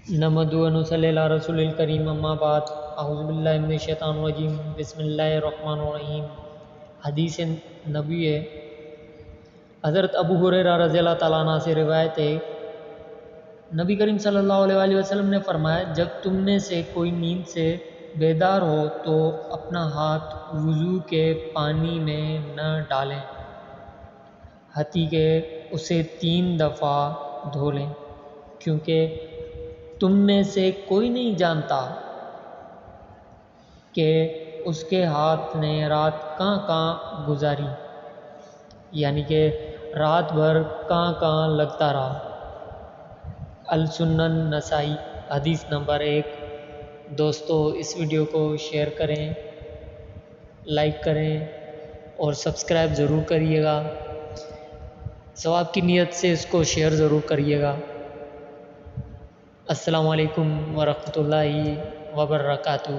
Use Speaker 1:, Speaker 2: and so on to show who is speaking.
Speaker 1: نحمدہ و نصلی علی رسول الکریم، اما بعد، اعوذ باللہ من الشیطان الرجیم، بسم اللہ الرحمن الرحیم۔ حدیث نبی ہے، حضرت ابو ہریرہ رضی اللہ تعالیٰ عنہ سے روایت ہے، نبی کریم صلی اللہ علیہ وآلہ وسلم نے فرمایا، جب تم میں سے کوئی نیند سے بیدار ہو تو اپنا ہاتھ وضو کے پانی میں نہ ڈالیں حتیٰ کہ اسے 3 دفعہ دھو لیں، کیونکہ تم میں سے کوئی نہیں جانتا کہ اس کے ہاتھ نے رات کہاں گزاری، یعنی کہ رات بھر کہاں لگتا رہا۔ السنن نسائی، حدیث نمبر 1۔ دوستو، اس ویڈیو کو شیئر کریں، لائک کریں اور سبسکرائب ضرور کریے گا۔ ثواب کی نیت سے اس کو شیئر ضرور کریے گا۔ السلام علیکم ورحمۃ اللہ وبرکاتہ۔